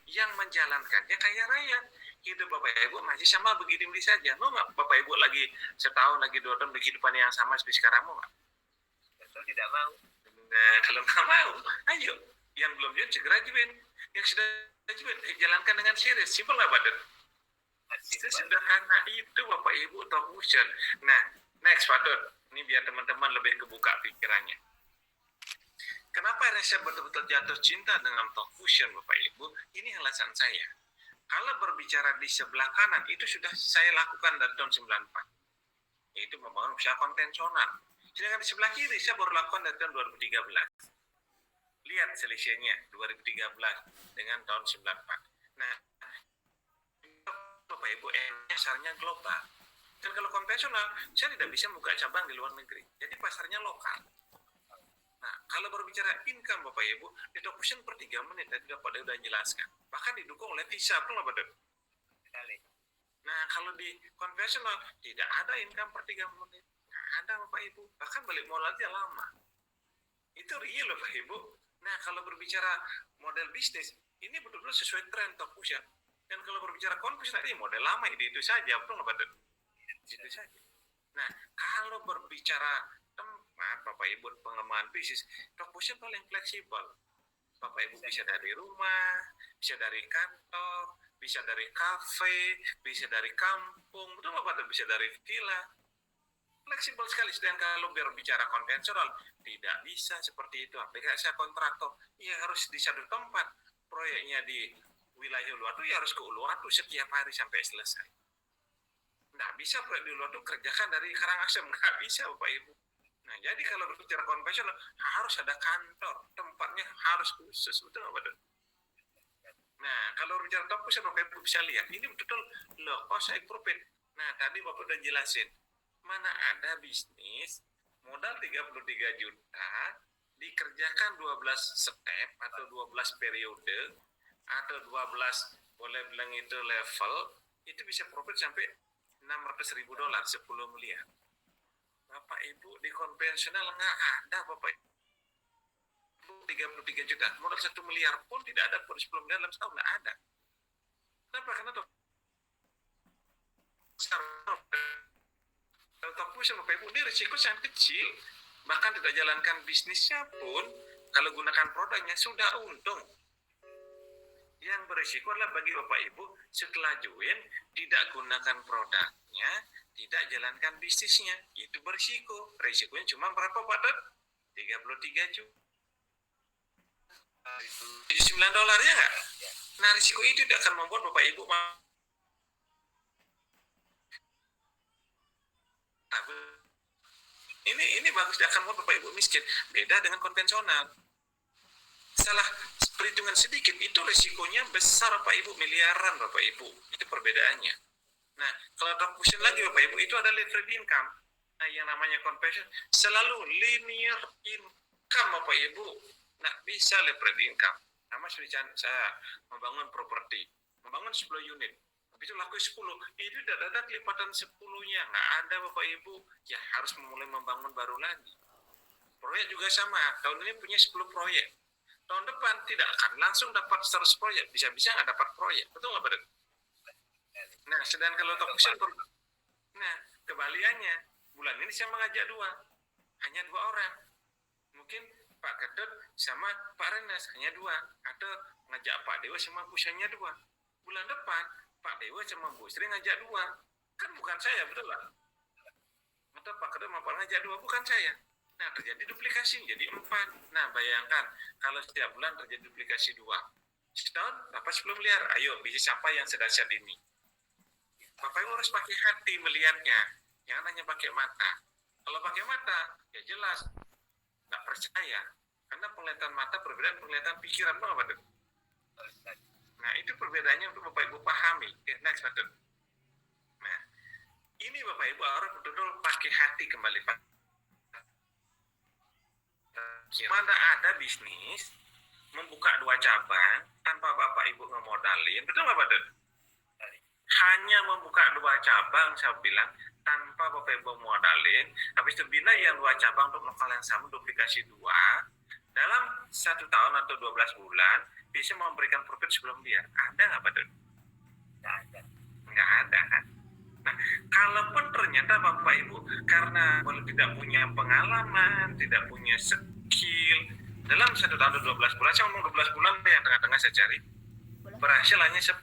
yang menjalankannya kaya raya. Hidup Bapak Ibu masih sama begini saja. Mau nggak Bapak Ibu lagi setahun lagi 2 tahun kehidupan yang sama seperti sekarang, mau nggak? Tentu tidak mau. Nah, kalau nggak mau, ayo. Yang belum join segera join. Yang sudah join, jalankan dengan serius. Simpel nggak, Pak? Sesederhana itu Bapak Ibu Talkfusion. Nah, next Pak Dut. Ini biar teman-teman lebih kebuka pikirannya. Kenapa saya betul-betul jatuh cinta dengan Talkfusion Bapak Ibu? Ini alasan saya. Kalau berbicara di sebelah kanan, itu sudah saya lakukan dari tahun 94. Yaitu membangun usaha konvensional. Sedangkan di sebelah kiri, saya baru lakukan dari tahun 2013. Lihat selisihnya, 2013 dengan tahun 94. Nah, Bapak Ibu, pasarnya global. Dan kalau konvensional, saya tidak bisa buka cabang di luar negeri. Jadi pasarnya lokal. Nah, kalau berbicara income Bapak Ibu, di Talkfusion per 3 menit tadi Bapak sudah jelaskan. Bahkan didukung oleh visa, betul nggak Pak? Nah, kalau di konvensional tidak ada income per 3 menit. Nggak ada Bapak Ibu. Bahkan balik modal aja lama. Itu real Bapak Ibu. Nah, kalau berbicara model bisnis, ini betul-betul sesuai tren Talkfusion. Dan kalau berbicara konvensional, ini model lama itu saja, betul nggak Pak? Itu saja. Nah, kalau berbicara tempat, Bapak Ibu pengembangan bisnis, Talkfusion paling fleksibel. Bapak Ibu bisa dari rumah, bisa dari kantor, bisa dari kafe, bisa dari kampung, betul nggak Pak? Bisa dari villa. Fleksibel sekali. Dan kalau berbicara konvensional, tidak bisa seperti itu. Apalagi saya kontraktor, ya harus di satu tempat. Proyeknya di wilayah Uluwatu, ya harus ke Uluwatu setiap hari sampai selesai. Nggak bisa proyek di luar itu kerjakan dari Karangasem, nggak bisa Bapak Ibu. Nah, jadi kalau berbicara konvensional harus ada kantor, tempatnya harus khusus, betul nggak Pak? Nah, kalau berbicara Talkfusion Bapak Ibu bisa lihat, ini betul low cost profit. Nah, tadi Bapak udah jelasin, mana ada bisnis modal 33 juta dikerjakan 12 step atau 12 periode atau 12 boleh bilang itu level, itu bisa profit sampai $600.000, 10 miliar. Bapak Ibu di konvensional nggak ada Bapak Ibu 33 juta, modal 1 miliar pun tidak ada, pun 10 miliar dalam setahun nggak ada. Kenapa? Karena Talkfusion Bapak Ibu ini risiko sangat kecil, bahkan tidak jalankan bisnisnya pun kalau gunakan produknya sudah untung. Yang berisiko adalah bagi Bapak Ibu setelah join tidak gunakan produknya, tidak jalankan bisnisnya, itu berisiko. Risikonya cuma berapa Pak Dot? 33 juta. $79 ya nggak? Nah, risiko itu tidak akan membuat Bapak Ibu ini bagus, tidak akan membuat Bapak Ibu miskin. Beda dengan konvensional. Salah perhitungan sedikit itu risikonya besar Bapak Ibu, miliaran Bapak Ibu. Itu perbedaannya. Nah, kalau Talkfusion lagi Bapak Ibu itu ada levered income. Nah, yang namanya conversion selalu linear income Bapak Ibu. Nah, bisa levered income. Sama seperti saya membangun properti, membangun 10 unit. Habis itu laku 10, itu tidak ada kelipatan 10-nya. Nggak ada Bapak Ibu. Ya harus memulai membangun baru lagi. Proyek juga sama. Tahun ini punya 10 proyek. Tahun depan tidak akan langsung dapat 100 proyek. Bisa-bisa nggak dapat proyek. Betul nggak Pak? Nah, sedang kalau Talkfusion, nah kebaliannya, bulan ini saya mengajak hanya 2 orang. Mungkin Pak Kedot sama Pak Renas hanya 2, atau ngajak Pak Dewa sama Bu hanya 2. Bulan depan Pak Dewa sama Bu Sri ngajak 2. Kan bukan saya, betul lah. Atau Pak Kedot sama Pak ngajak 2, bukan saya. Nah, terjadi duplikasi jadi 4. Nah, bayangkan kalau setiap bulan terjadi duplikasi 2. Setahun dapat 10 miliar. Ayo, bisnis apa yang sedahsyat ini? Bapak Ibu harus pakai hati melihatnya, jangan hanya pakai mata. Kalau pakai mata, ya jelas nggak percaya, karena penglihatan mata berbeda dengan penglihatan pikiran, Pak. Nah, itu perbedaannya untuk Bapak Ibu pahami. Next, Pak. Nah, ini Bapak Ibu harus betul-betul pakai hati kembali, Pak. Mana ada bisnis membuka 2 cabang tanpa Bapak Ibu ngemodalin, betul nggak Pak? Hanya membuka 2 cabang, saya bilang, tanpa Bapak Ibu modalin, habis itu bina yang 2 cabang untuk lokal yang sama, duplikasi 2, dalam 1 tahun atau 12 bulan bisa memberikan profit 10 miliar. Ada nggak Pak Dut? Nggak ada. Nggak ada kan? Nah, kalaupun ternyata Bapak Ibu karena tidak punya pengalaman, tidak punya skill, dalam 1 tahun atau 12 bulan, saya ngomong 12 bulan yang tengah-tengah saya cari, berhasil hanya 10%.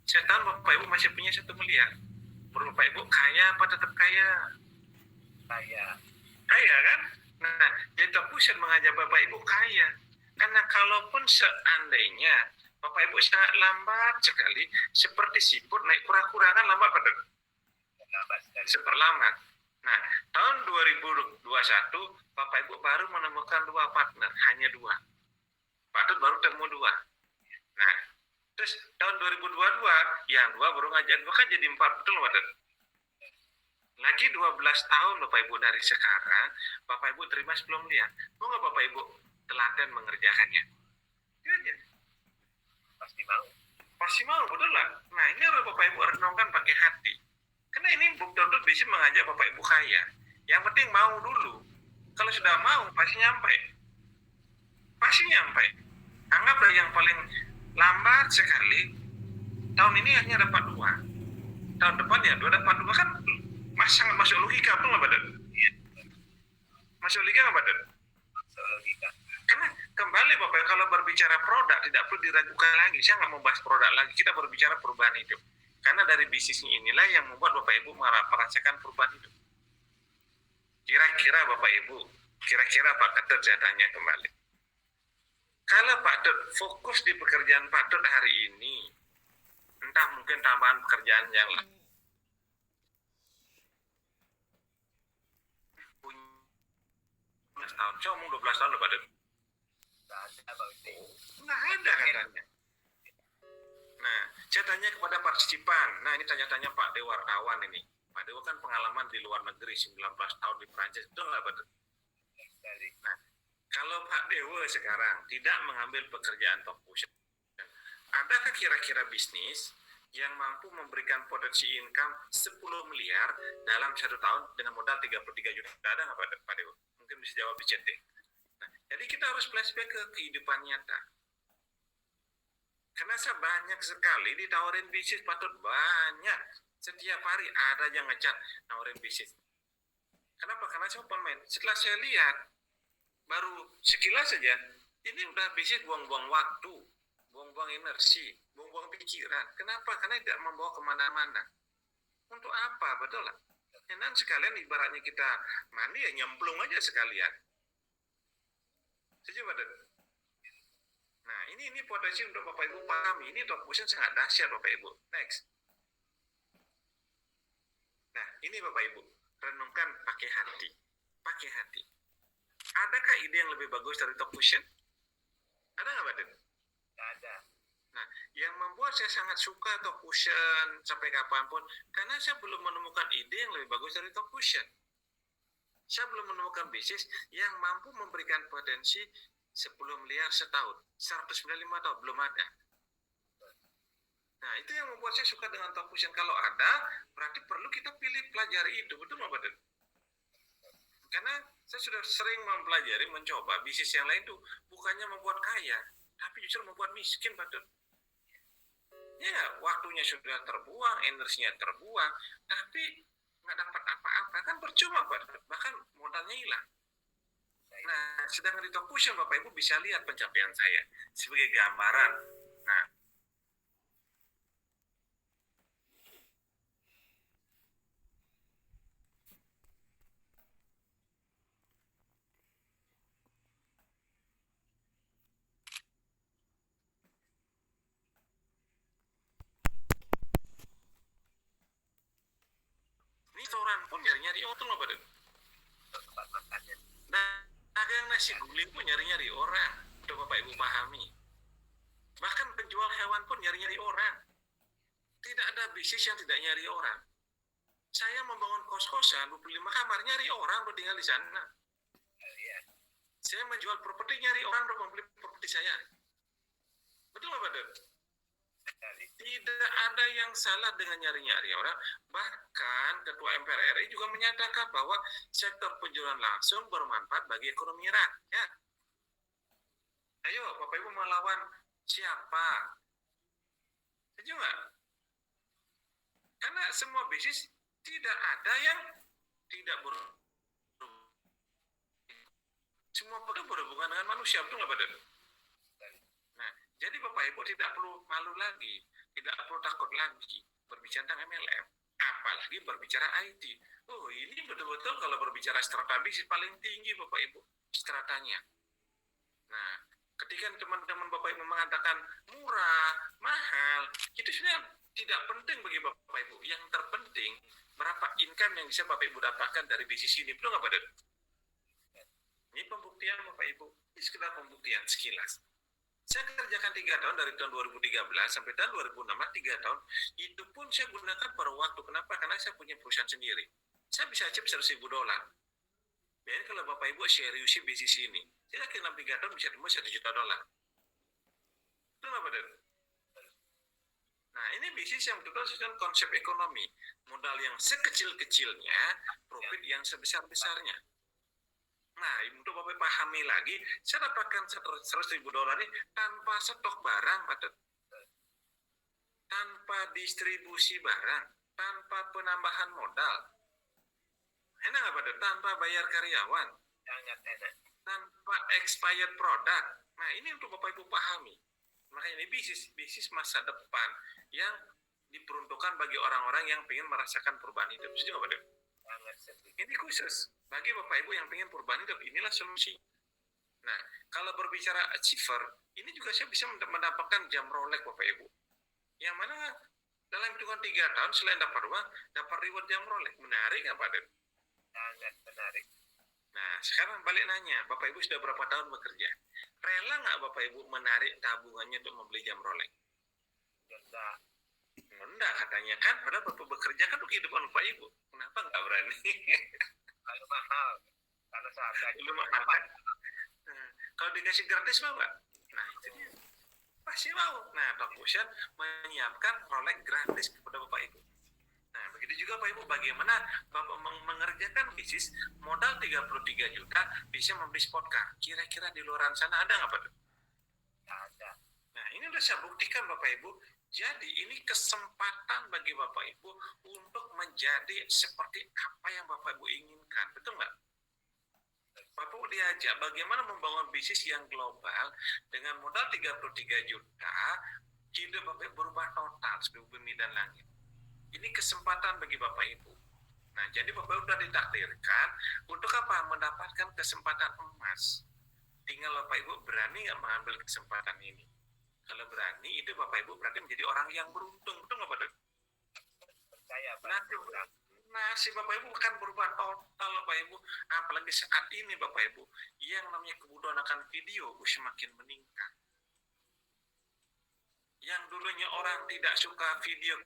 Setahun Bapak Ibu masih punya 1 miliar. Menurut Bapak Ibu kaya apa tetap kaya? Kaya. Kaya kan? Nah, jadi Top Fusion mengajak Bapak Ibu kaya. Karena kalaupun seandainya Bapak Ibu sangat lambat sekali, seperti siput naik kura-kura kan lambat pada Lambat sekali. seperlambat. Nah, tahun 2021 Bapak Ibu baru menemukan 2 partner, hanya 2. Pak Dut baru temu 2. Nah, terus tahun 2022 yang 2 baru ngajak 2 kan jadi 4, betul Pak Dut? Lagi 12 tahun Bapak Ibu dari sekarang, Bapak Ibu terima 10 miliar. Mau nggak Bapak Ibu telaten mengerjakannya? Itu aja. Pasti mau. Pasti mau, betul lah. Nah, ini harus Bapak Ibu renungkan pakai hati. Karena ini betul-betul bisa mengajak Bapak Ibu kaya. Yang penting mau dulu. Kalau sudah mau, pasti nyampe. Pasti nyampe. Anggaplah yang paling lambat sekali, tahun ini hanya dapat 2. Tahun depan ya 2 dapat 2 kan sangat masuk logika, betul nggak Badan? Masuk logika nggak Badan? Masuk logika. Karena kembali Bapak, kalau berbicara produk tidak perlu diragukan lagi. Saya nggak mau bahas produk lagi. Kita berbicara perubahan hidup. Karena dari bisnisnya inilah yang membuat Bapak Ibu merasakan perubahan hidup. Kira-kira Bapak Ibu, kira-kira Pak Ketut saya tanya kembali. Kalau Pak Dut fokus di pekerjaan Pak Dut hari ini, entah mungkin tambahan pekerjaan yang lain, punya 12 tahun. Saya ngomong 12 tahun loh Pak Dut. Nggak ada Pak Uti. Nggak ada katanya. Nah, saya tanya kepada partisipan. Nah, ini tanya-tanya Pak Dewa wartawan ini. Pak Dewa kan pengalaman di luar negeri 19 tahun di Perancis. Betul nggak Pak Dut? Nah, kalau Pak Dewa sekarang tidak mengambil pekerjaan Top Fusion, adakah kira-kira bisnis yang mampu memberikan potensi income 10 miliar dalam 1 tahun dengan modal 33 juta? Ada nggak Pak Dewa? Mungkin bisa jawab di chatting. Nah, jadi kita harus flashback ke kehidupan nyata. Karena saya banyak sekali ditawarin bisnis, patut banyak. Setiap hari ada yang ngecat nawarin bisnis. Kenapa? Karena saya open mind. Setelah saya lihat, baru sekilas saja, ini udah bisnis buang-buang waktu, buang-buang energi, buang-buang pikiran. Kenapa? Karena tidak membawa kemana-mana. Untuk apa? Betul lah. Dan sekalian ibaratnya kita mandi ya nyemplung aja sekalian. Setuju Pak? Nah, ini potensi untuk Bapak Ibu pahami. Ini Top Fusion sangat dahsyat Bapak Ibu. Next. Nah, ini Bapak Ibu, renungkan pakai hati. Pakai hati. Adakah ide yang lebih bagus dari Top Fusion? Ada nggak, Baden? Nggak ada. Nah, yang membuat saya sangat suka Top Fusion sampai kapanpun, karena saya belum menemukan ide yang lebih bagus dari Top Fusion. Saya belum menemukan bisnis yang mampu memberikan potensi 10 miliar setahun, 195 tahun, belum ada. Nah, itu yang membuat saya suka dengan Top Fusion. Kalau ada, berarti perlu kita pilih pelajari itu. Betul nggak, Baden? Karena saya sudah sering mempelajari, mencoba bisnis yang lain tuh bukannya membuat kaya, tapi justru membuat miskin, Baden. Ya, waktunya sudah terbuang, energinya terbuang, tapi nggak dapat apa-apa. Kan percuma, Baden. Bahkan modalnya hilang. Nah, sedangkan di Top Fusion, Bapak Ibu bisa lihat pencapaian saya sebagai gambaran. Nah, ini restoran pun nyari-nyari orang loh, Baden. Tempat makannya. Dagang nasi guling pun nyari-nyari orang. Untuk Bapak Ibu pahami. Bahkan penjual hewan pun nyari-nyari orang. Tidak ada bisnis yang tidak nyari orang. Saya membangun kos-kosan 25 kamar, nyari orang untuk tinggal di sana. Iya. Saya menjual properti, nyari orang untuk membeli properti saya. Betul nggak, Baden? Sekali. Tidak ada yang salah dengan nyari-nyari orang. Bahkan Ketua MPR RI juga menyatakan bahwa sektor penjualan langsung bermanfaat bagi ekonomi rakyat. Ayo, Bapak Ibu melawan siapa? Setuju nggak? Karena semua bisnis tidak ada yang tidak semua berhubungan dengan manusia, betul nggak, Bapak? Nah, jadi Bapak Ibu tidak perlu malu lagi, tidak perlu takut lagi berbicara tentang MLM, apalagi berbicara IT. Oh, ini betul-betul kalau berbicara strata bisnis paling tinggi Bapak Ibu, stratanya. Nah, ketika teman-teman Bapak Ibu mengatakan murah, mahal, itu sebenarnya tidak penting bagi Bapak Ibu. Yang terpenting berapa income yang bisa Bapak Ibu dapatkan dari bisnis ini, betul nggak, Pak? Ini pembuktian Bapak Ibu, ini sekedar pembuktian sekilas. Saya kerjakan 3 tahun dari tahun 2013 sampai tahun 2016, 3 tahun. Itu pun saya gunakan pada waktu. Kenapa? Karena saya punya perusahaan sendiri. Saya bisa achieve $100.000. Jadi kalau Bapak Ibu seriusi bisnis ini, saya yakin dalam 3 tahun bisa tembus $1 juta. Itu nggak, Pak? Nah, ini bisnis yang betul-betul sesuai konsep ekonomi. Modal yang sekecil-kecilnya, profit yang sebesar-besarnya. Nah, untuk Bapak pahami lagi, saya dapatkan $100.000 ini tanpa stok barang, tanpa distribusi barang, tanpa penambahan modal. Enak nggak, Pak? Tanpa bayar karyawan, Sangat enak. tanpa expired product. Nah, ini untuk Bapak Ibu pahami. Makanya ini bisnis masa depan yang diperuntukkan bagi orang-orang yang ingin merasakan perubahan hidup. Setuju nggak, Pak? Sangat setuju. Ini khusus bagi Bapak Ibu yang ingin perubahan hidup, inilah solusi. Nah, kalau berbicara achiever, ini juga saya bisa mendapatkan jam Rolex Bapak Ibu. Yang mana dalam hitungan 3 tahun selain dapat uang, dapat reward jam Rolex. Menarik nggak, Pak? Sangat menarik. Nah, sekarang balik nanya, Bapak Ibu sudah berapa tahun bekerja? Rela nggak Bapak Ibu menarik tabungannya untuk membeli jam Rolex? Enggak. Enggak, katanya kan, padahal Bapak bekerja kan untuk kehidupan Bapak Ibu. Kenapa nggak berani? Kalau mahal. Karena seharganya Belum mahal kan? Nah, kalau dikasih gratis mau nggak? Nah, itu dia. Pasti mau. Nah, Talkfusion menyiapkan Rolex gratis kepada Bapak Ibu. Nah, begitu juga Bapak Ibu, bagaimana Bapak mengerjakan bisnis modal 33 juta bisa membeli sport car. Kira-kira di luar sana ada nggak, Pak? ada. Nah, ini udah saya buktikan Bapak Ibu. Jadi ini kesempatan bagi Bapak Ibu untuk menjadi seperti apa yang Bapak Ibu inginkan. Betul nggak? Bapak Ibu diajak bagaimana membangun bisnis yang global dengan modal 33 juta, hidup Bapak Ibu berubah total seperti bumi dan langit. Ini kesempatan bagi Bapak Ibu. Nah, jadi Bapak Ibu sudah ditakdirkan untuk apa? Mendapatkan kesempatan emas. Tinggal Bapak Ibu berani nggak mengambil kesempatan ini. Kalau berani, itu Bapak Ibu berarti menjadi orang yang beruntung. Betul nggak, Pak? Percaya, Pak. Nasib Bapak Ibu akan berubah total, Bapak Ibu. Apalagi saat ini, Bapak Ibu, yang namanya kebutuhan akan video semakin meningkat. Yang dulunya orang tidak suka video,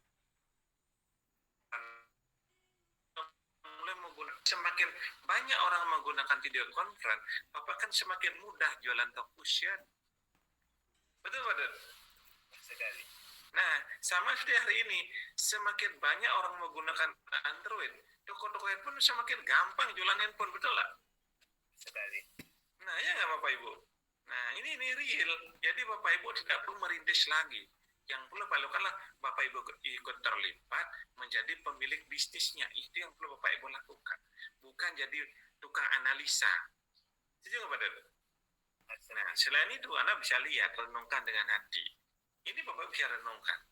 mulai menggunakan, semakin banyak orang menggunakan video conference, Bapak kan semakin mudah jualan Talkfusion. Betul, Pak? Sekali. Nah, sama seperti hari ini, semakin banyak orang menggunakan Android, toko-toko handphone semakin gampang jualan handphone, betul nggak? Sekali. Nah, ya nggak Bapak Ibu? Nah, ini real. Jadi Bapak Ibu tidak perlu merintis lagi. Yang perlu Bapak lakukanlah Bapak Ibu ikut terlibat menjadi pemilik bisnisnya. Itu yang perlu Bapak Ibu lakukan. Bukan jadi tukang analisa. Setuju nggak, Pak? Nah, selain itu, Anda bisa lihat, renungkan dengan hati. Ini Bapak bisa renungkan.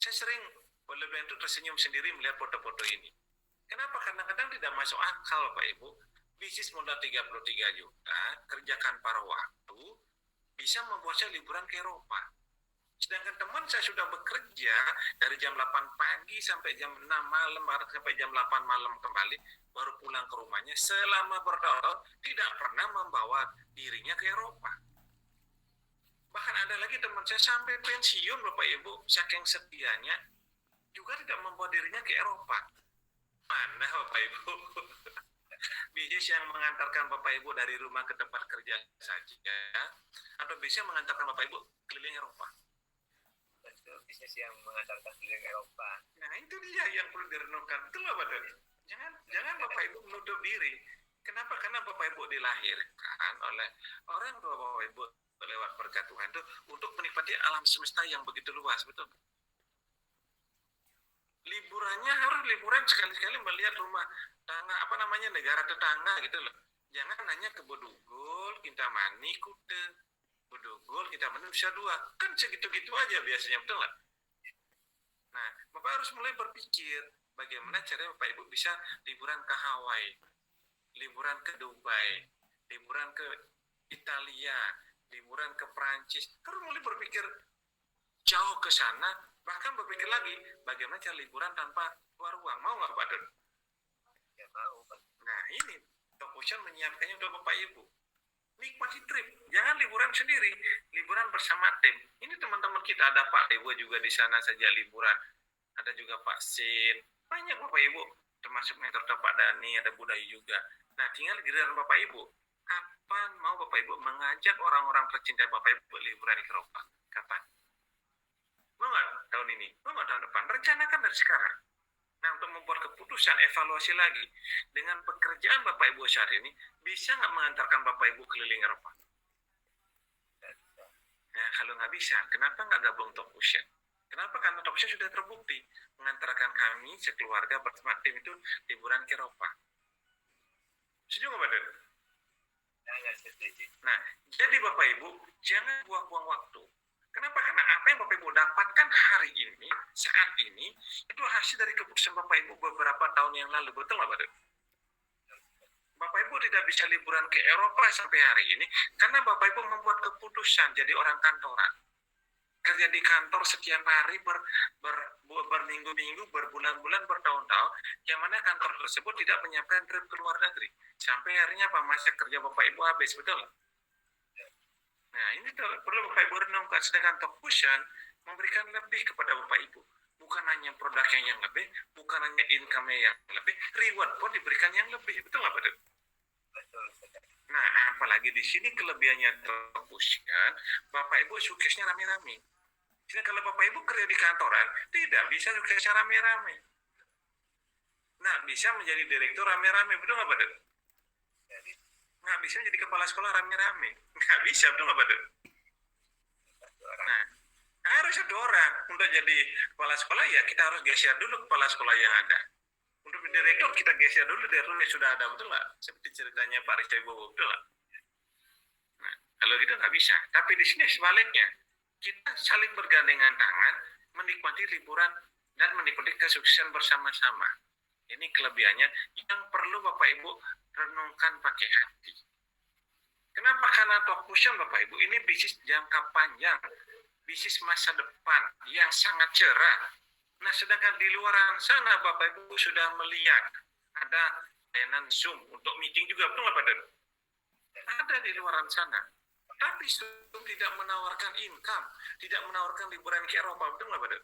Saya sering boleh-boleh itu tersenyum sendiri melihat foto-foto ini. Kenapa? Kadang-kadang tidak masuk akal, Pak Ibu. Bisnis modal 33 juta, kerjakan paruh waktu, bisa membuat saya liburan ke Eropa. Sedangkan teman saya sudah bekerja dari jam 8 pagi sampai jam 6 malam, sampai jam 8 malam kembali, baru pulang ke rumahnya selama bertahun-tahun tidak pernah membawa dirinya ke Eropa. Bahkan ada lagi teman saya sampai pensiun, Bapak Ibu, saking setianya, juga tidak membawa dirinya ke Eropa. Mana Bapak Ibu? Bisnis yang mengantarkan Bapak Ibu dari rumah ke tempat kerja saja, atau bisa mengantarkan Bapak Ibu keliling Eropa. Betul, bisa bisnis yang mengantarkan keliling Eropa. Nah itu dia yang perlu direnungkan. Betul nggak, Pak? Jangan Bapak Ibu menutup diri. Kenapa? Karena Bapak Ibu dilahirkan oleh orang tua Bapak Ibu lewat berkat Tuhan itu untuk menikmati alam semesta yang begitu luas, betul? Liburannya harus liburan sekali-sekali melihat rumah tangga, negara tetangga gitu loh. Jangan hanya ke Bodogol, Kintamani, Kuta. Bodogol, Kintamani, Nusa Dua. Kan segitu-gitu aja biasanya, betul nggak? Nah, Bapak harus mulai berpikir bagaimana caranya Bapak Ibu bisa liburan ke Hawaii, liburan ke Dubai, liburan ke Italia, liburan ke Prancis. Harus mulai berpikir jauh ke sana, bahkan berpikir lagi bagaimana cara liburan tanpa keluar uang. Mau nggak Pak Dun? Ya mau, Pak. Nah ini Top Ocean menyiapkannya untuk Bapak Ibu. Nikmati trip, jangan liburan sendiri, liburan bersama tim. Ini teman-teman kita, ada Pak Dewa juga di sana sejak liburan, ada juga Pak Sin, banyak Bapak Ibu, termasuk mentor Pak Dani, ada Budaya juga. Nah tinggal giliran Bapak Ibu, kapan mau Bapak Ibu mengajak orang-orang tercinta Bapak Ibu liburan ke Eropa? Kapan? Mau nggak tahun ini? Mau nggak tahun depan? Rencanakan dari sekarang. Nah, untuk membuat keputusan, evaluasi lagi. Dengan pekerjaan Bapak Ibu saat ini, bisa nggak mengantarkan Bapak Ibu keliling Eropa? Nah, kalau nggak bisa, kenapa nggak gabung Top Ocean? Kenapa? Karena Top Ocean sudah terbukti mengantarkan kami sekeluarga bersama tim itu liburan ke Eropa. Setuju nggak, Pak Den? Jangan setuju. Nah, jadi Bapak Ibu, jangan buang-buang waktu. Kenapa? Karena apa yang Bapak Ibu dapatkan hari ini, saat ini, itu hasil dari keputusan Bapak Ibu beberapa tahun yang lalu. Betul nggak, Pak Den? Bapak Ibu tidak bisa liburan ke Eropa sampai hari ini, karena Bapak Ibu membuat keputusan jadi orang kantoran. Kerja di kantor setiap hari berminggu-minggu, berbulan-bulan, bertahun-tahun, yang mana kantor tersebut tidak menyiapkan trip ke luar negeri. Sampai akhirnya apa, masa kerja Bapak Ibu habis, betul nggak? Nah, ini perlu Bapak Ibu renungkan. Sedangkan Top Ocean memberikan lebih kepada Bapak Ibu. Bukan hanya produknya yang lebih, bukan hanya income-nya yang lebih, reward pun diberikan yang lebih. Betul nggak, Pak Den? Betul sekali. Nah, apalagi di sini kelebihannya Top Ocean, Bapak Ibu suksesnya rame-rame. Jadi kalau Bapak Ibu kerja di kantoran, tidak bisa suksesnya rame-rame. Nah, bisa menjadi direktur rame-rame. Betul nggak, Pak Den? Jadi, Nggak bisa jadi kepala sekolah rame-rame. Nggak bisa, betul nggak, Pak Den? satu orang. Nah, harus satu orang. Untuk jadi kepala sekolah, ya kita harus geser dulu kepala sekolah yang ada. Untuk direktur, kita geser dulu direktur yang sudah ada, betul nggak? Seperti ceritanya Pak Rizky Bowo, betul nggak? Nah, kalau gitu nggak bisa. Tapi di sini sebaliknya, kita saling bergandengan tangan, menikmati liburan, dan menikmati kesuksesan bersama-sama. Ini kelebihannya yang perlu Bapak Ibu renungkan pakai hati. Kenapa? Karena Top Ocean Bapak Ibu ini bisnis jangka panjang, bisnis masa depan yang sangat cerah. Nah, sedangkan di luar sana Bapak Ibu sudah melihat ada layanan Zoom untuk meeting juga, betul nggak Pak Den? Ada di luar sana. Tapi Zoom tidak menawarkan income, tidak menawarkan liburan ke Eropa, betul nggak Pak Den?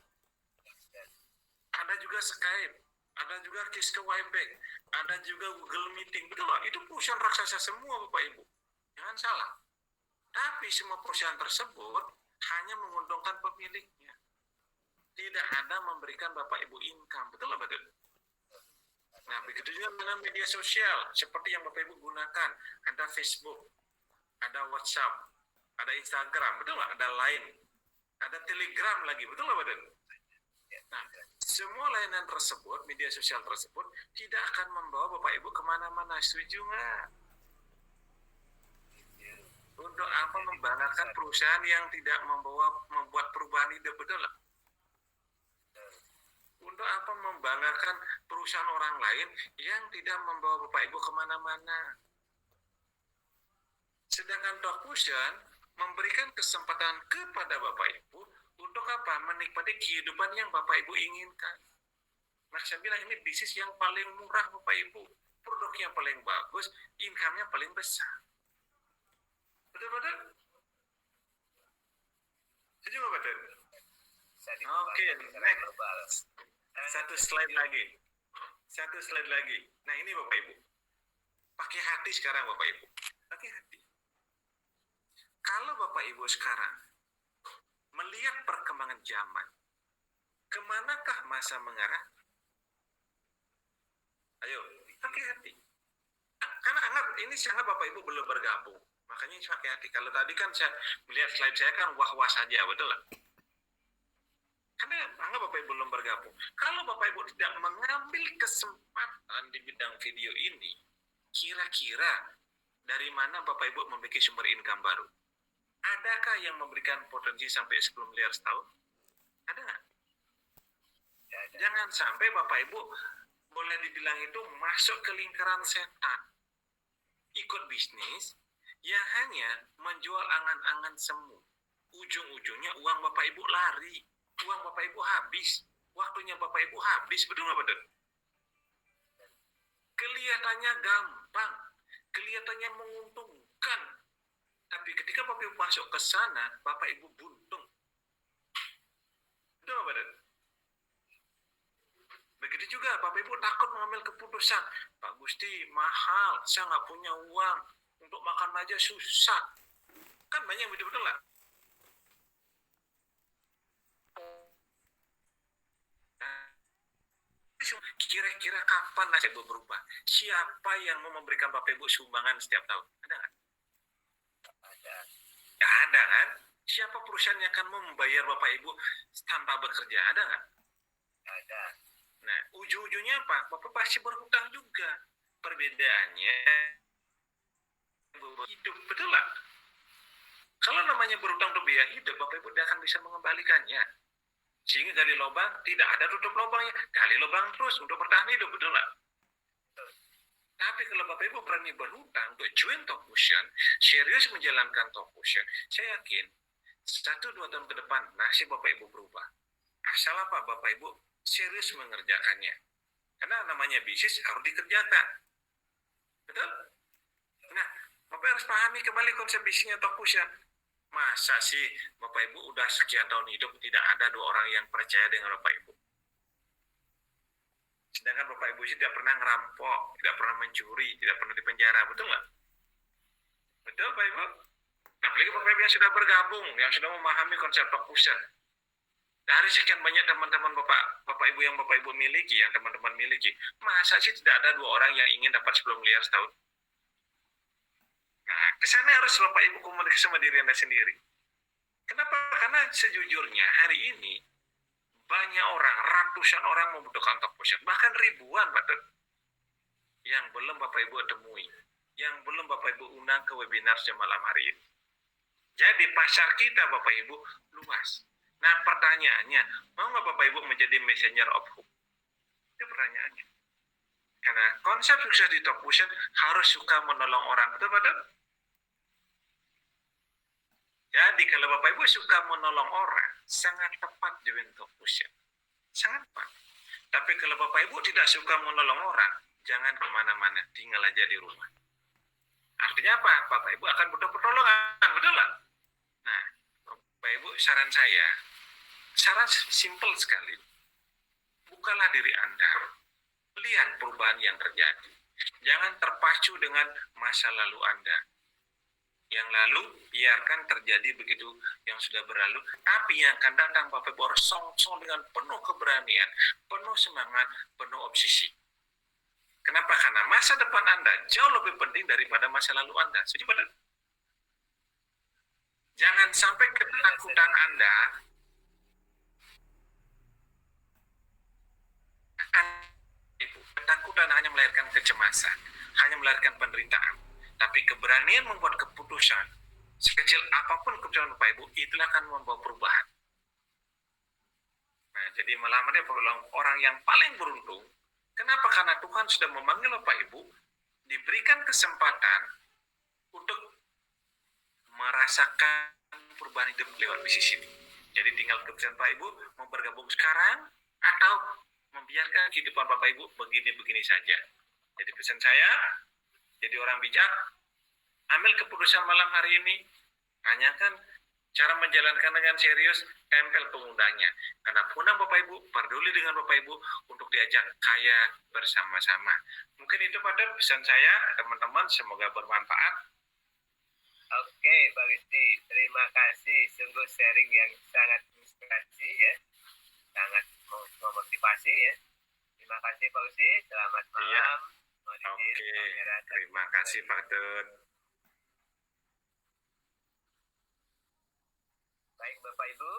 Ada juga Skype, ada juga Kiss ke Webex, ada juga Google Meeting, betul nggak? Itu perusahaan raksasa semua Bapak Ibu. Jangan salah. Tapi semua perusahaan tersebut hanya menguntungkan pemiliknya. Tidak ada memberikan Bapak Ibu income. Betul nggak, Pak Den? Nah, begitu juga dengan media sosial. Seperti yang Bapak Ibu gunakan. Ada Facebook, ada WhatsApp, ada Instagram. Betul nggak? Ada Line, ada Telegram lagi. Betul nggak, Pak Den? Nah, semua layanan tersebut, media sosial tersebut, tidak akan membawa Bapak Ibu kemana-mana. Setuju nggak? Untuk apa membanggakan perusahaan yang tidak membuat perubahan ide, betul nggak? Untuk apa membanggakan perusahaan orang lain yang tidak membawa Bapak Ibu kemana-mana? Sedangkan Top Ocean memberikan kesempatan kepada Bapak Ibu untuk apa? Menikmati kehidupan yang Bapak Ibu inginkan. Nah, saya bilang ini bisnis yang paling murah Bapak Ibu. Produknya paling bagus, income-nya paling besar. Betul-betul? Setuju nggak, Pak Den? Oke, next. Satu slide lagi. Nah, ini Bapak Ibu. Pakai hati sekarang Bapak Ibu. Pakai hati. Kalau Bapak Ibu sekarang melihat perkembangan zaman, Kemanakah masa mengarah? Ayo, pakai hati. Karena anggap ini sangat Bapak Ibu belum bergabung. Makanya pakai hati. Kalau tadi kan saya melihat slide saya kan wah-wah saja, betul lah. Karena anggap Bapak Ibu belum bergabung. Kalau Bapak Ibu tidak mengambil kesempatan di bidang video ini, kira-kira dari mana Bapak Ibu memiliki sumber income baru? Adakah yang memberikan potensi sampai 10 miliar setahun? Ada nggak? Jangan sampai Bapak Ibu boleh dibilang itu masuk ke lingkaran setan. Ikut bisnis yang hanya menjual angan-angan semu. Ujung-ujungnya uang Bapak Ibu lari. Uang Bapak Ibu habis. Waktunya Bapak Ibu habis. Betul nggak betul? Kelihatannya gampang. Kelihatannya menguntungkan. Tapi ketika Bapak Ibu masuk ke sana, Bapak Ibu buntung. Betul nggak betul? Begitu juga Bapak Ibu takut mengambil keputusan. Pak Gusti, mahal, saya nggak punya uang. Untuk makan aja susah. Kan banyak yang betul-betul lah. Kira-kira kapan nasib Ibu berubah? Siapa yang mau memberikan Bapak Ibu sumbangan setiap tahun? Ada nggak? Ada. Nggak ada kan? Siapa perusahaan yang akan membayar Bapak Ibu tanpa bekerja? Ada nggak? Ada. Nah, ujung-ujungnya apa? Bapak pasti berhutang juga. Perbedaannya hidup, betul lah. Kalau namanya berhutang untuk biaya hidup, Bapak Ibu tidak akan bisa mengembalikannya. Sehingga gali lubang, tidak ada tutup lubangnya. Gali lubang terus untuk bertahan hidup, betul lah. Tapi kalau Bapak Ibu berani berhutang untuk join Top Ocean, serius menjalankan Top Ocean, saya yakin 1-2 tahun ke depan nasib Bapak Ibu berubah. Asal apa Bapak Ibu serius mengerjakannya. Karena namanya bisnis harus dikerjakan. Betul? Nah, Bapak harus pahami kembali konsep bisnisnya Top Ocean. Masa sih Bapak Ibu udah sekian tahun hidup tidak ada 2 orang yang percaya dengan Bapak Ibu? Sedangkan Bapak Ibu tidak pernah ngerampok, tidak pernah mencuri, tidak pernah dipenjara, betul nggak? Betul Bapak Ibu? Apalagi Bapak Ibu yang sudah bergabung, yang sudah memahami konsep Top Ocean. Dari sekian banyak teman-teman Bapak Ibu yang Bapak Ibu miliki, yang teman-teman miliki, masa sih tidak ada 2 orang yang ingin dapat 10 miliar setahun? Nah, kesana harus Bapak Ibu komunikasi sama diri Anda sendiri. Kenapa? Karena sejujurnya hari ini banyak orang, ratusan orang membutuhkan Top Ocean, bahkan ribuan, betul, yang belum Bapak Ibu temui, yang belum Bapak Ibu undang ke webinar malam hari ini. Jadi pasar kita Bapak Ibu luas. Nah pertanyaannya, mau nggak Bapak Ibu menjadi messenger of hope? Itu pertanyaannya. Karena konsep sukses di Top Ocean harus suka menolong orang, betul-betul? Jadi kalau Bapak Ibu suka menolong orang, sangat tepat join Top Ocean. Sangat tepat. Tapi kalau Bapak Ibu tidak suka menolong orang, jangan kemana-mana, tinggal aja di rumah. Artinya apa? Bapak Ibu akan butuh pertolongan, betul lah? Nah, Bapak Ibu saran saya, saran simpel sekali. Bukalah diri Anda, lihat perubahan yang terjadi. Jangan terpacu dengan masa lalu Anda. Yang lalu biarkan terjadi begitu yang sudah berlalu, tapi yang akan datang Bapak Ibu harus song-song dengan penuh keberanian, penuh semangat, penuh obsesi. Kenapa? Karena masa depan Anda jauh lebih penting daripada masa lalu Anda. Setuju betul? Jangan sampai ketakutan Anda ketakutan hanya melahirkan kecemasan, hanya melahirkan penderitaan. Tapi keberanian membuat keputusan, sekecil apapun keputusan Bapak Ibu, itulah akan membawa perubahan. Nah, jadi malam ini orang yang paling beruntung. Kenapa? Karena Tuhan sudah memanggil Bapak Ibu, diberikan kesempatan untuk merasakan perubahan hidup lewat bisnis ini. Jadi tinggal keputusan Bapak Ibu mau bergabung sekarang atau membiarkan kehidupan Bapak Ibu begini-begini saja. Jadi pesan saya, jadi orang bijak, ambil keputusan malam hari ini, tanyakan cara menjalankan dengan serius, tempel pengundangnya. Karena undang Bapak Ibu, peduli dengan Bapak Ibu untuk diajak kaya bersama-sama. Mungkin itu pada pesan saya, teman-teman, semoga bermanfaat. Oke, Pak Gusti, terima kasih. Sungguh sharing yang sangat inspirasi ya. Sangat kasih ya. Terima kasih Pak Usi. Selamat malam. Iya. Mohon izin Oke, kamera dan- terima kasih Pak Tut. Baik Bapak Ibu,